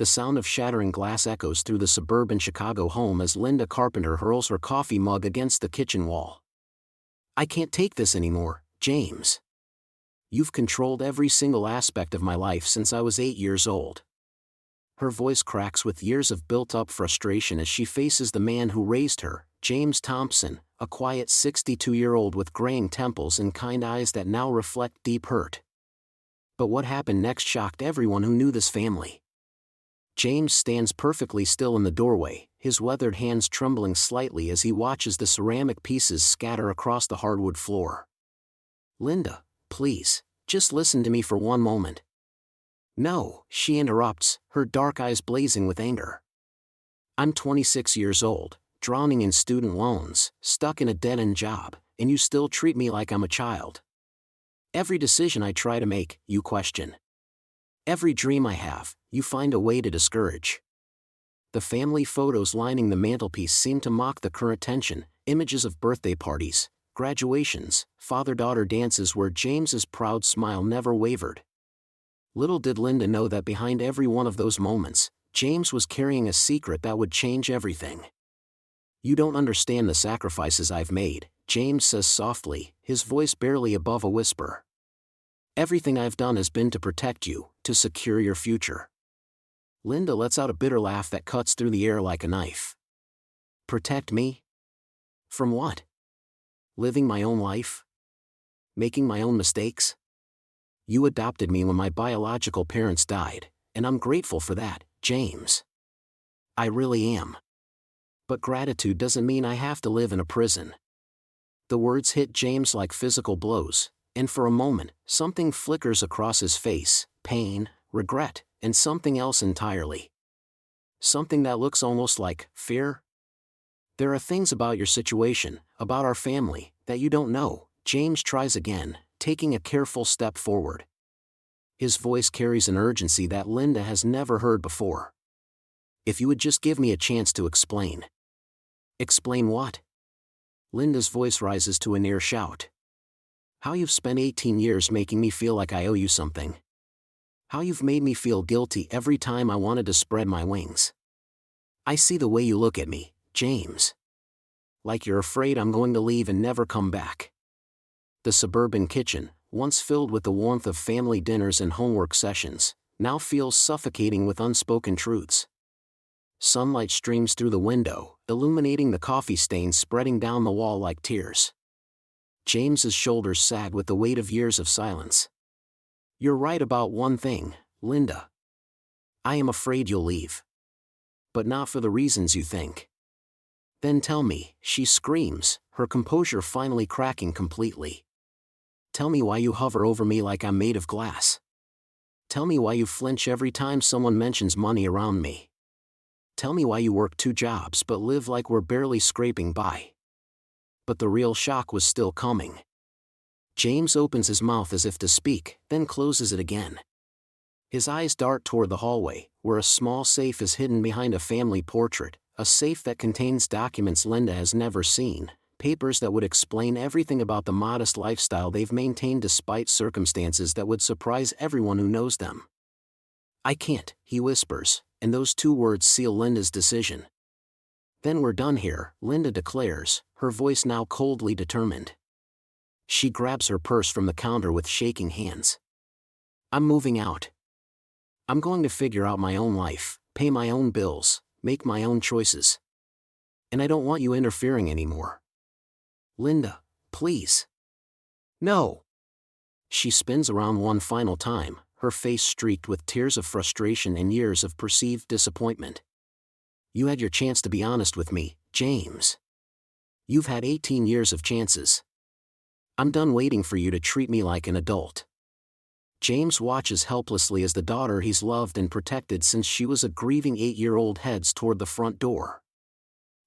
The sound of shattering glass echoes through the suburban Chicago home as Linda Carpenter hurls her coffee mug against the kitchen wall. "I can't take this anymore, James. You've controlled every single aspect of my life since I was 8 years old." Her voice cracks with years of built-up frustration as she faces the man who raised her, James Thompson, a quiet 62-year-old with graying temples and kind eyes that now reflect deep hurt. But what happened next shocked everyone who knew this family. James stands perfectly still in the doorway, his weathered hands trembling slightly as he watches the ceramic pieces scatter across the hardwood floor. "Linda, please, just listen to me for one moment." "No," she interrupts, her dark eyes blazing with anger. "I'm 26 years old, drowning in student loans, stuck in a dead-end job, and you still treat me like I'm a child. Every decision I try to make, you question. Every dream I have, you find a way to discourage." The family photos lining the mantelpiece seem to mock the current tension, images of birthday parties, graduations, father-daughter dances where James's proud smile never wavered. Little did Linda know that behind every one of those moments, James was carrying a secret that would change everything. "You don't understand the sacrifices I've made," James says softly, his voice barely above a whisper. "Everything I've done has been to protect you, to secure your future." Linda lets out a bitter laugh that cuts through the air like a knife. "Protect me? From what? Living my own life? Making my own mistakes? You adopted me when my biological parents died, and I'm grateful for that, James. I really am. But gratitude doesn't mean I have to live in a prison." The words hit James like physical blows, and for a moment, something flickers across his face: pain, regret, and something else entirely. Something that looks almost like fear. "There are things about your situation, about our family, that you don't know," James tries again, taking a careful step forward. His voice carries an urgency that Linda has never heard before. "If you would just give me a chance to explain." "Explain what?" Linda's voice rises to a near shout. "How you've spent 18 years making me feel like I owe you something. How you've made me feel guilty every time I wanted to spread my wings. I see the way you look at me, James. Like you're afraid I'm going to leave and never come back." The suburban kitchen, once filled with the warmth of family dinners and homework sessions, now feels suffocating with unspoken truths. Sunlight streams through the window, illuminating the coffee stains spreading down the wall like tears. James's shoulders sag with the weight of years of silence. "You're right about one thing, Linda. I am afraid you'll leave. But not for the reasons you think." "Then tell me," she screams, her composure finally cracking completely. "Tell me why you hover over me like I'm made of glass. Tell me why you flinch every time someone mentions money around me. Tell me why you work 2 jobs but live like we're barely scraping by." But the real shock was still coming. James opens his mouth as if to speak, then closes it again. His eyes dart toward the hallway, where a small safe is hidden behind a family portrait, a safe that contains documents Linda has never seen, papers that would explain everything about the modest lifestyle they've maintained despite circumstances that would surprise everyone who knows them. "I can't," he whispers, and those 2 words seal Linda's decision. "Then we're done here," Linda declares, her voice now coldly determined. She grabs her purse from the counter with shaking hands. "I'm moving out. I'm going to figure out my own life, pay my own bills, make my own choices. And I don't want you interfering anymore." "Linda, please." "No." She spins around one final time, her face streaked with tears of frustration and years of perceived disappointment. "You had your chance to be honest with me, James. You've had 18 years of chances. I'm done waiting for you to treat me like an adult." James watches helplessly as the daughter he's loved and protected since she was a grieving 8-year-old heads toward the front door.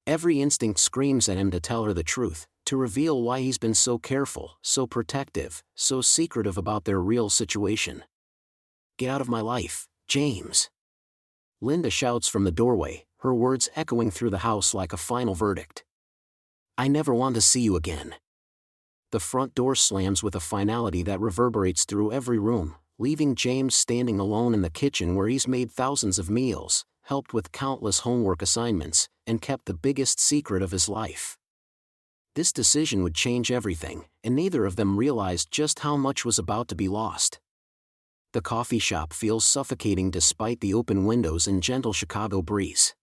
Every instinct screams at him to tell her the truth, to reveal why he's been so careful, so protective, so secretive about their real situation. "Get out of my life, James." Linda shouts from the doorway, her words echoing through the house like a final verdict. "I never want to see you again." The front door slams with a finality that reverberates through every room, leaving James standing alone in the kitchen where he's made thousands of meals, helped with countless homework assignments, and kept the biggest secret of his life. This decision would change everything, and neither of them realized just how much was about to be lost. The coffee shop feels suffocating despite the open windows and gentle Chicago breeze.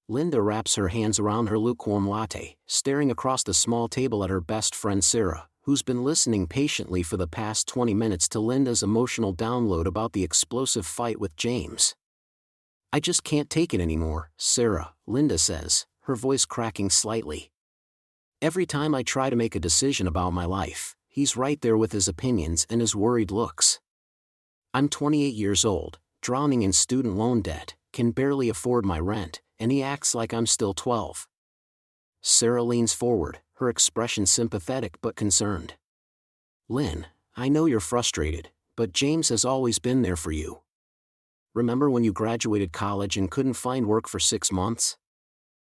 Linda wraps her hands around her lukewarm latte, staring across the small table at her best friend Sarah, who's been listening patiently for the past 20 minutes to Linda's emotional download about the explosive fight with James. "I just can't take it anymore, Sarah," Linda says, her voice cracking slightly. "Every time I try to make a decision about my life, he's right there with his opinions and his worried looks. I'm 28 years old, drowning in student loan debt, can barely afford my rent, and he acts like I'm still 12. Sarah leans forward, her expression sympathetic but concerned. "Lynn, I know you're frustrated, but James has always been there for you. Remember when you graduated college and couldn't find work for 6 months?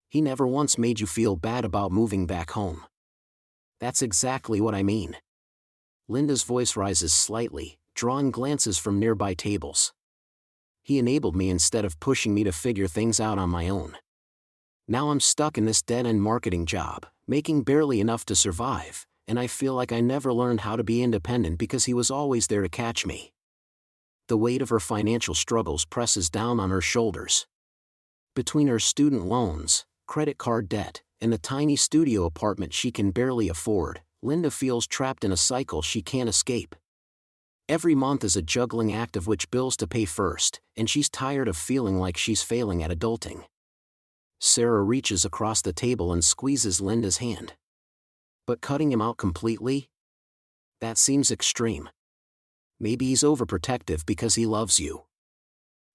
He never once made you feel bad about moving back home." "That's exactly what I mean." Linda's voice rises slightly, drawing glances from nearby tables. "He enabled me instead of pushing me to figure things out on my own. Now I'm stuck in this dead-end marketing job, making barely enough to survive, and I feel like I never learned how to be independent because he was always there to catch me." The weight of her financial struggles presses down on her shoulders. Between her student loans, credit card debt, and the tiny studio apartment she can barely afford, Linda feels trapped in a cycle she can't escape. Every month is a juggling act of which bills to pay first, and she's tired of feeling like she's failing at adulting. Sarah reaches across the table and squeezes Linda's hand. "But cutting him out completely? That seems extreme. Maybe he's overprotective because he loves you."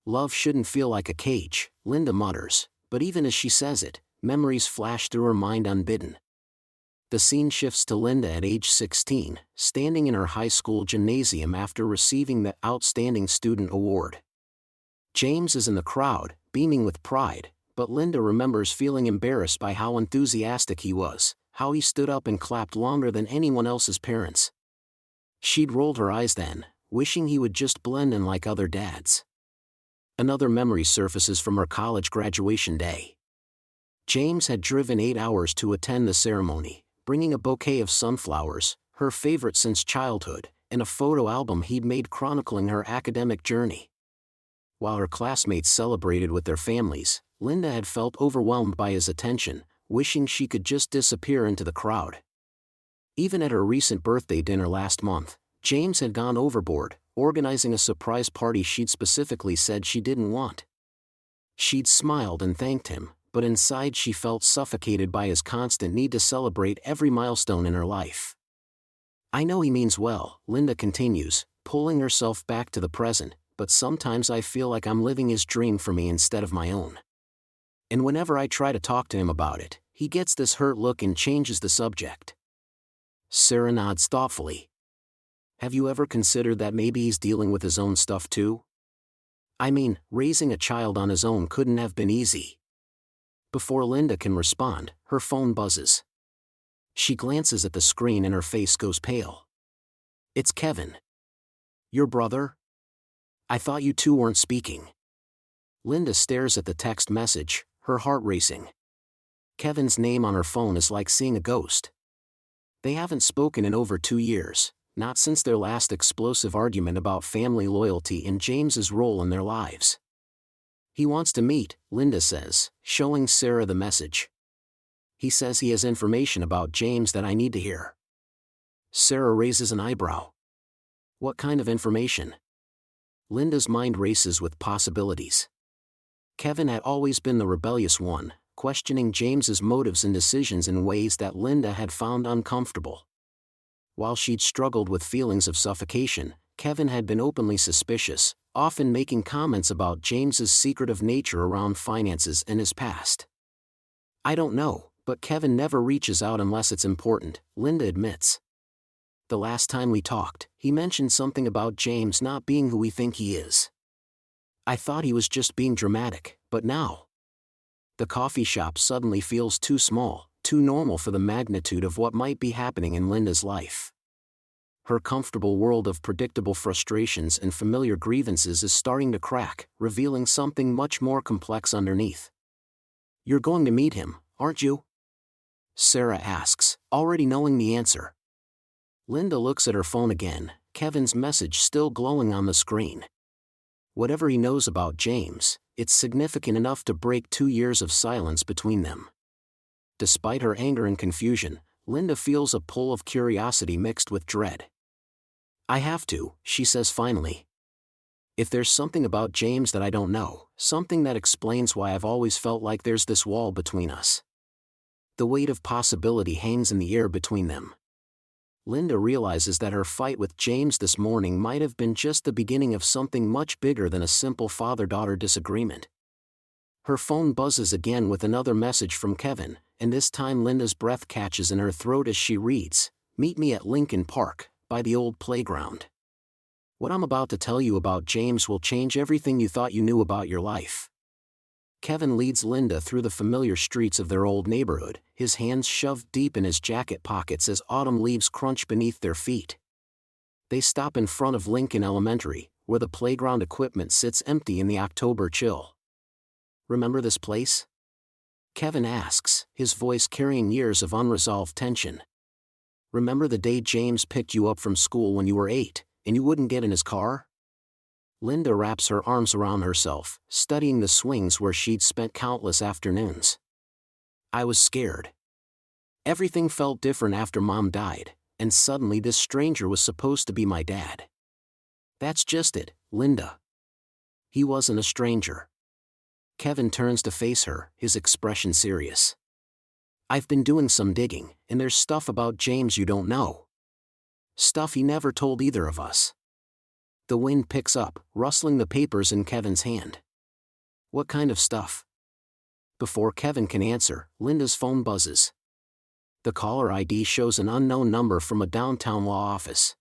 "Love shouldn't feel like a cage," Linda mutters, but even as she says it, memories flash through her mind unbidden. The scene shifts to Linda at age 16, standing in her high school gymnasium after receiving the Outstanding Student Award. James is in the crowd, beaming with pride, but Linda remembers feeling embarrassed by how enthusiastic he was, how he stood up and clapped longer than anyone else's parents. She'd rolled her eyes then, wishing he would just blend in like other dads. Another memory surfaces from her college graduation day. James had driven 8 hours to attend the ceremony, bringing a bouquet of sunflowers, her favorite since childhood, and a photo album he'd made chronicling her academic journey. While her classmates celebrated with their families, Linda had felt overwhelmed by his attention, wishing she could just disappear into the crowd. Even at her recent birthday dinner last month, James had gone overboard, organizing a surprise party she'd specifically said she didn't want. She'd smiled and thanked him, but inside she felt suffocated by his constant need to celebrate every milestone in her life. "I know he means well," Linda continues, pulling herself back to the present, "but sometimes I feel like I'm living his dream for me instead of my own. And whenever I try to talk to him about it, he gets this hurt look and changes the subject." Sarah nods thoughtfully. "Have you ever considered that maybe he's dealing with his own stuff too? I mean, raising a child on his own couldn't have been easy." Before Linda can respond, her phone buzzes. She glances at the screen and her face goes pale. "It's Kevin." "Your brother? I thought you two weren't speaking." Linda stares at the text message, her heart racing. Kevin's name on her phone is like seeing a ghost. They haven't spoken in over 2 years, not since their last explosive argument about family loyalty and James's role in their lives. "He wants to meet," Linda says, showing Sarah the message. "He says he has information about James that I need to hear." Sarah raises an eyebrow. "What kind of information?" Linda's mind races with possibilities. Kevin had always been the rebellious one, questioning James's motives and decisions in ways that Linda had found uncomfortable. While she'd struggled with feelings of suffocation, Kevin had been openly suspicious, often making comments about James's secretive nature around finances and his past. "I don't know, but Kevin never reaches out unless it's important," Linda admits. "The last time we talked, he mentioned something about James not being who we think he is. I thought he was just being dramatic, but now..." The coffee shop suddenly feels too small, too normal for the magnitude of what might be happening in Linda's life. Her comfortable world of predictable frustrations and familiar grievances is starting to crack, revealing something much more complex underneath. "You're going to meet him, aren't you?" Sarah asks, already knowing the answer. Linda looks at her phone again, Kevin's message still glowing on the screen. Whatever he knows about James, it's significant enough to break 2 years of silence between them. Despite her anger and confusion, Linda feels a pull of curiosity mixed with dread. "I have to," she says finally. "If there's something about James that I don't know, something that explains why I've always felt like there's this wall between us." The weight of possibility hangs in the air between them. Linda realizes that her fight with James this morning might have been just the beginning of something much bigger than a simple father-daughter disagreement. Her phone buzzes again with another message from Kevin, and this time Linda's breath catches in her throat as she reads, "Meet me at Lincoln Park, by the old playground. What I'm about to tell you about James will change everything you thought you knew about your life." Kevin leads Linda through the familiar streets of their old neighborhood, his hands shoved deep in his jacket pockets as autumn leaves crunch beneath their feet. They stop in front of Lincoln Elementary, where the playground equipment sits empty in the October chill. "Remember this place?" Kevin asks, his voice carrying years of unresolved tension. "Remember the day James picked you up from school when you were 8, and you wouldn't get in his car?" Linda wraps her arms around herself, studying the swings where she'd spent countless afternoons. "I was scared. Everything felt different after Mom died, and suddenly this stranger was supposed to be my dad." "That's just it, Linda. He wasn't a stranger." Kevin turns to face her, his expression serious. "I've been doing some digging, and there's stuff about James you don't know. Stuff he never told either of us." The wind picks up, rustling the papers in Kevin's hand. "What kind of stuff?" Before Kevin can answer, Linda's phone buzzes. The caller ID shows an unknown number from a downtown law office.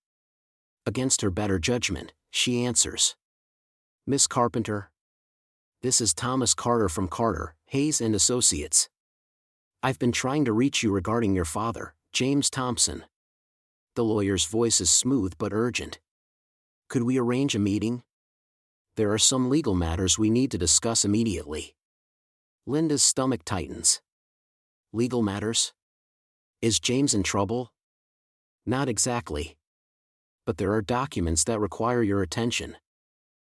Against her better judgment, she answers. "Miss Carpenter? This is Thomas Carter from Carter, Hayes and Associates. I've been trying to reach you regarding your father, James Thompson." The lawyer's voice is smooth but urgent. "Could we arrange a meeting? There are some legal matters we need to discuss immediately." Linda's stomach tightens. "Legal matters? Is James in trouble?" "Not exactly. But there are documents that require your attention.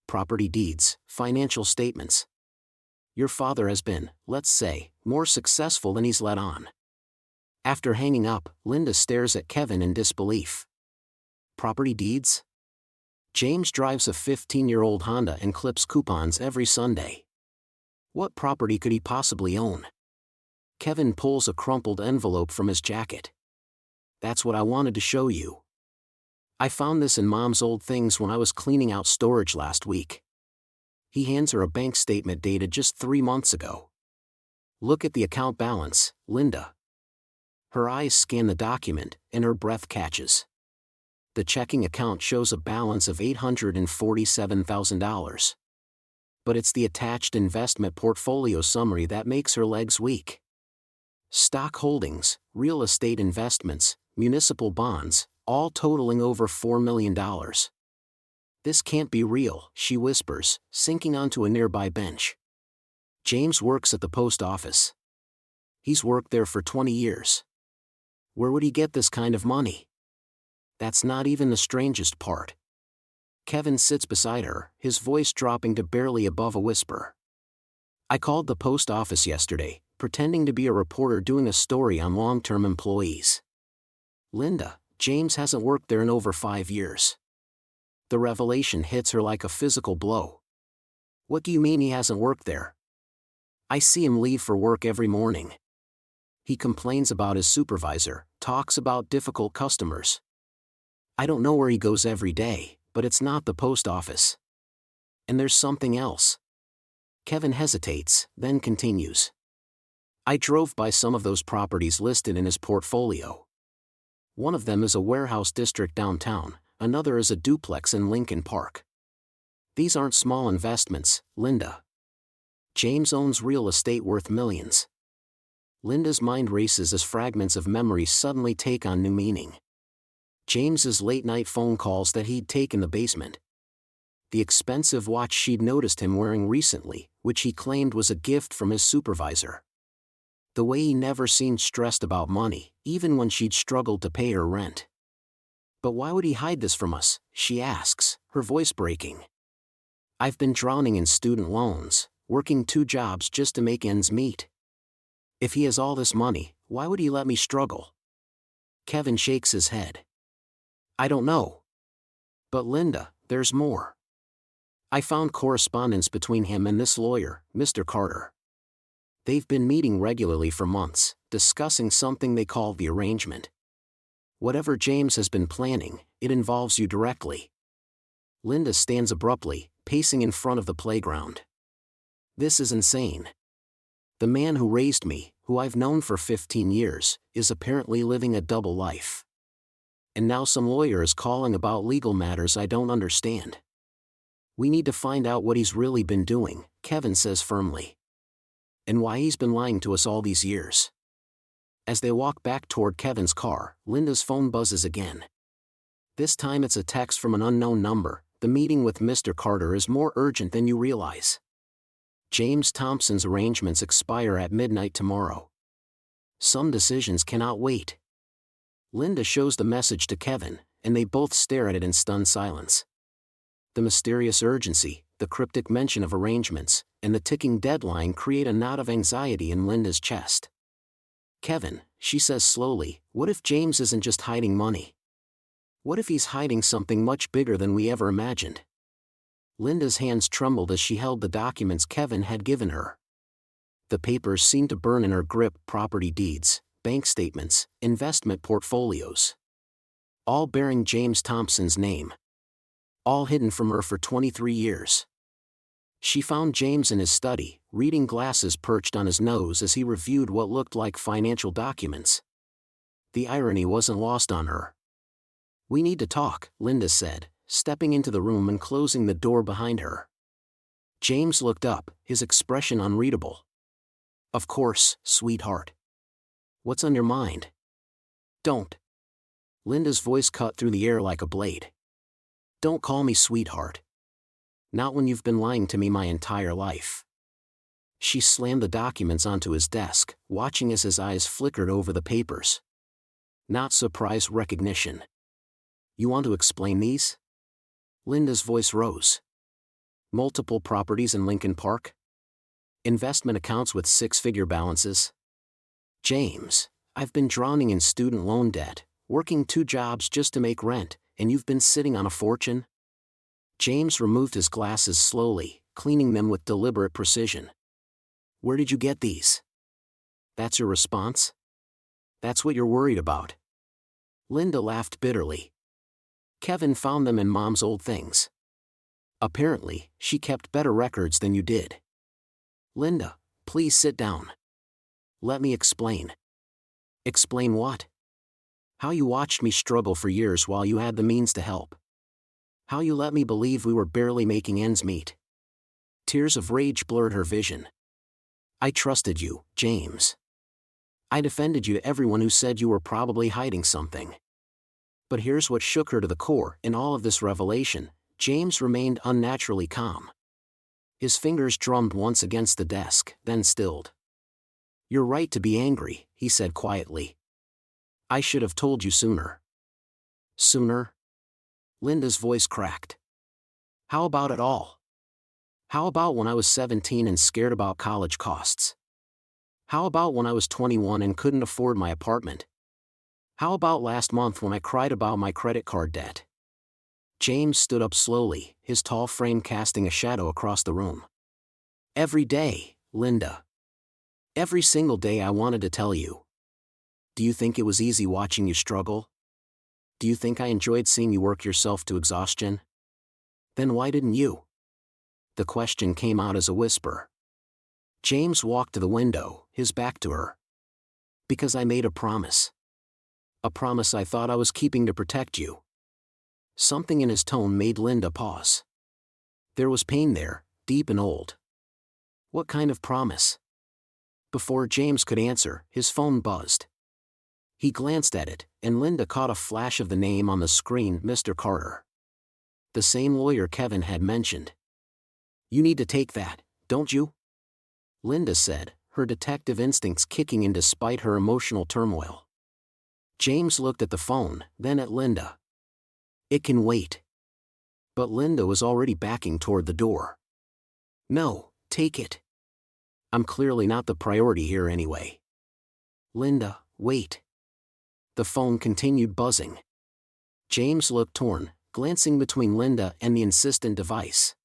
Property deeds, financial statements. Your father has been, let's say, more successful than he's let on." After hanging up, Linda stares at Kevin in disbelief. "Property deeds? James drives a 15-year-old Honda and clips coupons every Sunday. What property could he possibly own?" Kevin pulls a crumpled envelope from his jacket. "That's what I wanted to show you. I found this in Mom's old things when I was cleaning out storage last week." He hands her a bank statement dated just 3 months ago. "Look at the account balance, Linda." Her eyes scan the document, and her breath catches. The checking account shows a balance of $847,000. But it's the attached investment portfolio summary that makes her legs weak. Stock holdings, real estate investments, municipal bonds, all totaling over $4 million. "This can't be real," she whispers, sinking onto a nearby bench. "James works at the post office. He's worked there for 20 years. Where would he get this kind of money?" That's not even the strangest part. Kevin sits beside her, his voice dropping to barely above a whisper. "I called the post office yesterday, pretending to be a reporter doing a story on long-term employees. Linda, James hasn't worked there in over 5 years." The revelation hits her like a physical blow. "What do you mean he hasn't worked there?" "I see him leave for work every morning. He complains about his supervisor, talks about difficult customers. I don't know where he goes every day, but it's not the post office. And there's something else." Kevin hesitates, then continues. "I drove by some of those properties listed in his portfolio. One of them is a warehouse district downtown, another is a duplex in Lincoln Park. These aren't small investments, Linda. James owns real estate worth millions." Linda's mind races as fragments of memory suddenly take on new meaning. James's late-night phone calls that he'd take in the basement. The expensive watch she'd noticed him wearing recently, which he claimed was a gift from his supervisor. The way he never seemed stressed about money, even when she'd struggled to pay her rent. "But why would he hide this from us?" she asks, her voice breaking. "I've been drowning in student loans, working 2 jobs just to make ends meet. If he has all this money, why would he let me struggle?" Kevin shakes his head. "I don't know. But Linda, there's more. I found correspondence between him and this lawyer, Mr. Carter. They've been meeting regularly for months, discussing something they call the arrangement. Whatever James has been planning, it involves you directly." Linda stands abruptly, pacing in front of the playground. "This is insane. The man who raised me, who I've known for 15 years, is apparently living a double life. And now some lawyer is calling about legal matters I don't understand. We need to find out what he's really been doing," Kevin says firmly. "And why he's been lying to us all these years." As they walk back toward Kevin's car, Linda's phone buzzes again. This time it's a text from an unknown number. "The meeting with Mr. Carter is more urgent than you realize. James Thompson's arrangements expire at midnight tomorrow. Some decisions cannot wait." Linda shows the message to Kevin, and they both stare at it in stunned silence. The mysterious urgency, the cryptic mention of arrangements, and the ticking deadline create a knot of anxiety in Linda's chest. "Kevin," she says slowly, "what if James isn't just hiding money? What if he's hiding something much bigger than we ever imagined?" Linda's hands trembled as she held the documents Kevin had given her. The papers seemed to burn in her grip: property deeds, bank statements, investment portfolios. All bearing James Thompson's name. All hidden from her for 23 years. She found James in his study, reading glasses perched on his nose as he reviewed what looked like financial documents. The irony wasn't lost on her. "We need to talk," Linda said, stepping into the room and closing the door behind her. James looked up, his expression unreadable. "Of course, sweetheart. What's on your mind?" "Don't." Linda's voice cut through the air like a blade. "Don't call me sweetheart. Not when you've been lying to me my entire life." She slammed the documents onto his desk, watching as his eyes flickered over the papers. Not surprise, recognition. "You want to explain these?" Linda's voice rose. "Multiple properties in Lincoln Park? Investment accounts with 6-figure balances? James, I've been drowning in student loan debt, working 2 jobs just to make rent, and you've been sitting on a fortune?" James removed his glasses slowly, cleaning them with deliberate precision. "Where did you get these?" "That's your response? That's what you're worried about?" Linda laughed bitterly. "Kevin found them in Mom's old things. Apparently, she kept better records than you did." "Linda, please sit down. Let me explain." "Explain what?" "How you watched me struggle for years while you had the means to help. How you let me believe we were barely making ends meet." Tears of rage blurred her vision. "I trusted you, James. I defended you to everyone who said you were probably hiding something." But here's what shook her to the core. In all of this revelation, James remained unnaturally calm. His fingers drummed once against the desk, then stilled. "You're right to be angry," he said quietly. "I should have told you sooner." "Sooner?" Linda's voice cracked. "How about it all? How about when I was 17 and scared about college costs? How about when I was 21 and couldn't afford my apartment? How about last month when I cried about my credit card debt?" James stood up slowly, his tall frame casting a shadow across the room. "Every day, Linda. Every single day I wanted to tell you. Do you think it was easy watching you struggle? Do you think I enjoyed seeing you work yourself to exhaustion? Then why didn't you?" The question came out as a whisper. James walked to the window, his back to her. "Because I made a promise. A promise I thought I was keeping to protect you." Something in his tone made Linda pause. There was pain there, deep and old. "What kind of promise?" Before James could answer, his phone buzzed. He glanced at it, and Linda caught a flash of the name on the screen, Mr. Carter. The same lawyer Kevin had mentioned. "You need to take that, don't you?" Linda said, her detective instincts kicking in despite her emotional turmoil. James looked at the phone, then at Linda. "It can wait." But Linda was already backing toward the door. "No, take it. I'm clearly not the priority here anyway." "Linda, wait." The phone continued buzzing. James looked torn, glancing between Linda and the insistent device.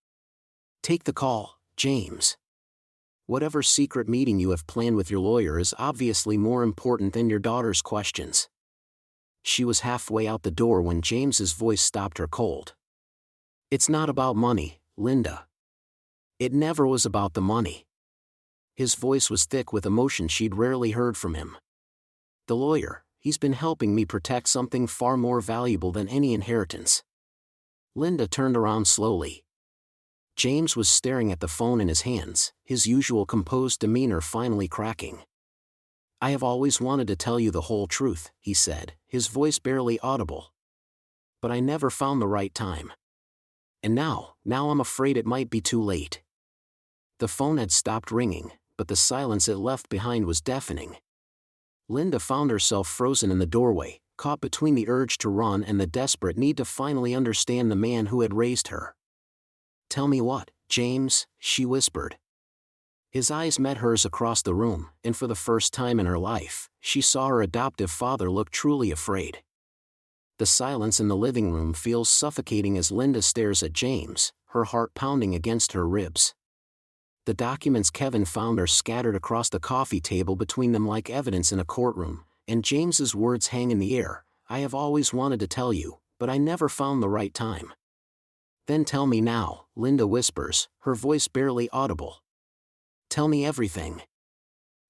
"Take the call, James. Whatever secret meeting you have planned with your lawyer is obviously more important than your daughter's questions." She was halfway out the door when James's voice stopped her cold. "It's not about money, Linda. It never was about the money." His voice was thick with emotion she'd rarely heard from him. "The lawyer, he's been helping me protect something far more valuable than any inheritance." Linda turned around slowly. James was staring at the phone in his hands, his usual composed demeanor finally cracking. "I have always wanted to tell you the whole truth," he said, his voice barely audible. "But I never found the right time. And now I'm afraid it might be too late." The phone had stopped ringing, but the silence it left behind was deafening. Linda found herself frozen in the doorway, caught between the urge to run and the desperate need to finally understand the man who had raised her. "Tell me what, James," she whispered. His eyes met hers across the room, and for the first time in her life, she saw her adoptive father look truly afraid. The silence in the living room feels suffocating as Linda stares at James, her heart pounding against her ribs. The documents Kevin found are scattered across the coffee table between them like evidence in a courtroom, and James's words hang in the air. "I have always wanted to tell you, but I never found the right time." "Then tell me now," Linda whispers, her voice barely audible. "Tell me everything."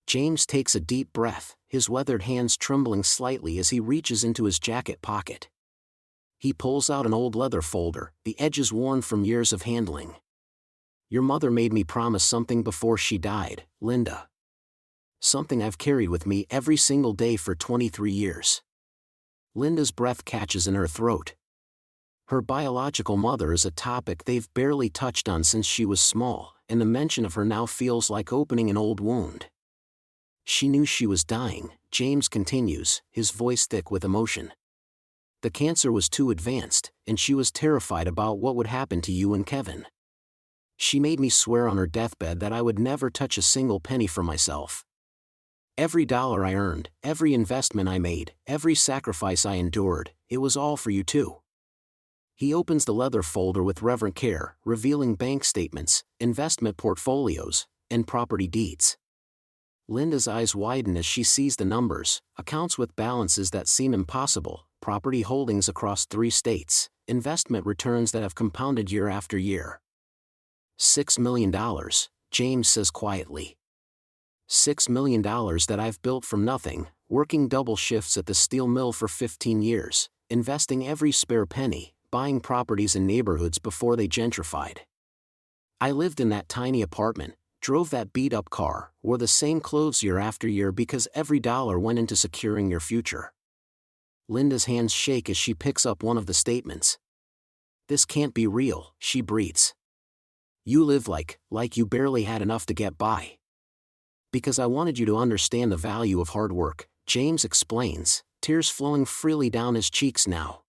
James takes a deep breath, his weathered hands trembling slightly as he reaches into his jacket pocket. He pulls out an old leather folder, the edges worn from years of handling. "Your mother made me promise something before she died, Linda. Something I've carried with me every single day for 23 years. Linda's breath catches in her throat. Her biological mother is a topic they've barely touched on since she was small, and the mention of her now feels like opening an old wound. "She knew she was dying," James continues, his voice thick with emotion. "The cancer was too advanced, and she was terrified about what would happen to you and Kevin. She made me swear on her deathbed that I would never touch a single penny for myself. Every dollar I earned, every investment I made, every sacrifice I endured, it was all for you too." He opens the leather folder with reverent care, revealing bank statements, investment portfolios, and property deeds. Linda's eyes widen as she sees the numbers, accounts with balances that seem impossible, property holdings across 3 states, investment returns that have compounded year after year. $6 million, James says quietly. $6 million that I've built from nothing, working double shifts at the steel mill for 15 years, investing every spare penny, buying properties in neighborhoods before they gentrified. I lived in that tiny apartment, drove that beat-up car, wore the same clothes year after year because every dollar went into securing your future." Linda's hands shake as she picks up one of the statements. "This can't be real," she breathes. "You live like you barely had enough to get by." "Because I wanted you to understand the value of hard work," James explains, tears flowing freely down his cheeks now.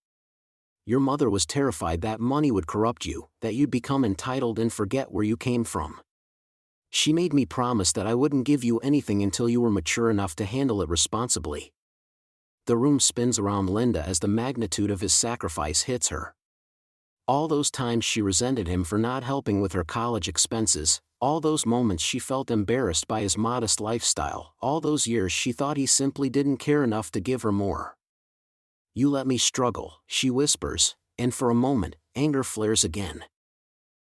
"Your mother was terrified that money would corrupt you, that you'd become entitled and forget where you came from. She made me promise that I wouldn't give you anything until you were mature enough to handle it responsibly." The room spins around Linda as the magnitude of his sacrifice hits her. All those times she resented him for not helping with her college expenses, all those moments she felt embarrassed by his modest lifestyle, all those years she thought he simply didn't care enough to give her more. "You let me struggle," she whispers, and for a moment, anger flares again.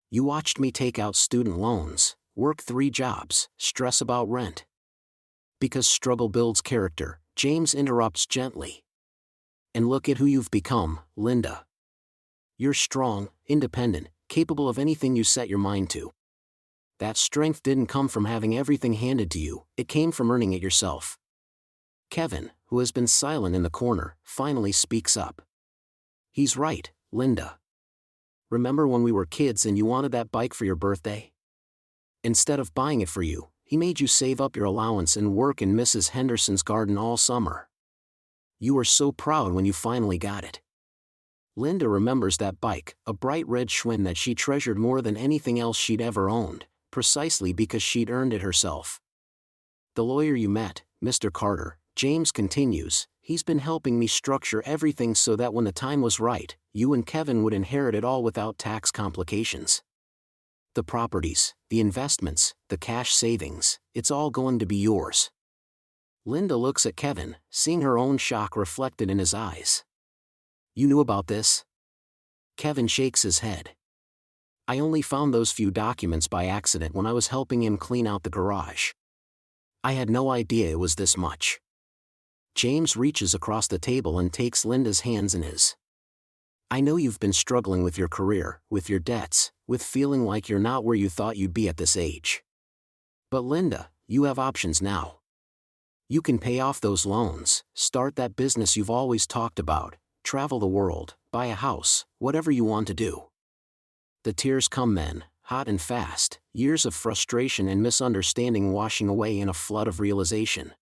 "You watched me take out student loans, work 3 jobs, stress about rent." "Because struggle builds character," James interrupts gently. "And look at who you've become, Linda. You're strong, independent, capable of anything you set your mind to. That strength didn't come from having everything handed to you, it came from earning it yourself. Kevin, who has been silent in the corner, finally speaks up. He's right, Linda. Remember when we were kids and you wanted that bike for your birthday? Instead of buying it for you, he made you save up your allowance and work in Mrs. Henderson's garden all summer. You were so proud when you finally got it. Linda remembers that bike, a bright red Schwinn that she treasured more than anything else she'd ever owned, precisely because she'd earned it herself. The lawyer you met, Mr. Carter, James continues, he's been helping me structure everything so that when the time was right, you and Kevin would inherit it all without tax complications. The properties, the investments, the cash savings, it's all going to be yours. Linda looks at Kevin, seeing her own shock reflected in his eyes. You knew about this? Kevin shakes his head. I only found those few documents by accident when I was helping him clean out the garage. I had no idea it was this much. James reaches across the table and takes Linda's hands in his. I know you've been struggling with your career, with your debts, with feeling like you're not where you thought you'd be at this age. But Linda, you have options now. You can pay off those loans, start that business you've always talked about, travel the world, buy a house, whatever you want to do. The tears come then, hot and fast, years of frustration and misunderstanding washing away in a flood of realization.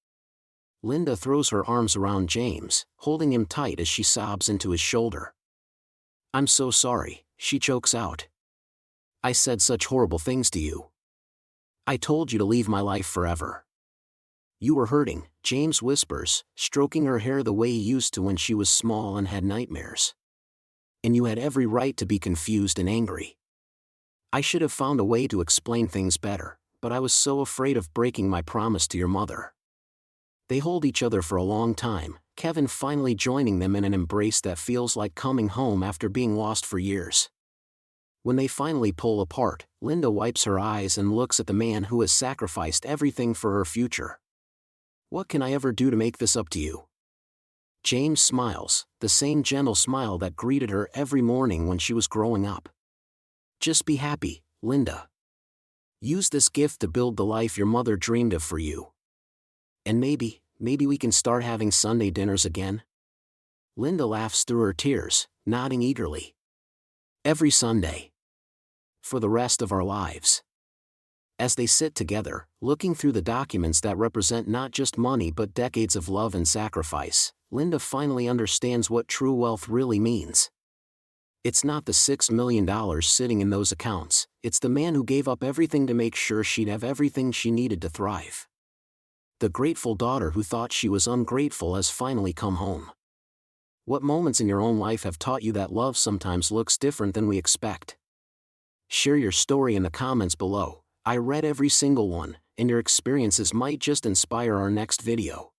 Linda throws her arms around James, holding him tight as she sobs into his shoulder. I'm so sorry, she chokes out. I said such horrible things to you. I told you to leave my life forever. You were hurting, James whispers, stroking her hair the way he used to when she was small and had nightmares. And you had every right to be confused and angry. I should have found a way to explain things better, but I was so afraid of breaking my promise to your mother. They hold each other for a long time, Kevin finally joining them in an embrace that feels like coming home after being lost for years. When they finally pull apart, Linda wipes her eyes and looks at the man who has sacrificed everything for her future. What can I ever do to make this up to you? James smiles, the same gentle smile that greeted her every morning when she was growing up. Just be happy, Linda. Use this gift to build the life your mother dreamed of for you. And maybe we can start having Sunday dinners again? Linda laughs through her tears, nodding eagerly. Every Sunday. For the rest of our lives. As they sit together, looking through the documents that represent not just money but decades of love and sacrifice, Linda finally understands what true wealth really means. It's not the $6 million sitting in those accounts, it's the man who gave up everything to make sure she'd have everything she needed to thrive. The grateful daughter who thought she was ungrateful has finally come home. What moments in your own life have taught you that love sometimes looks different than we expect? Share your story in the comments below. I read every single one, and your experiences might just inspire our next video.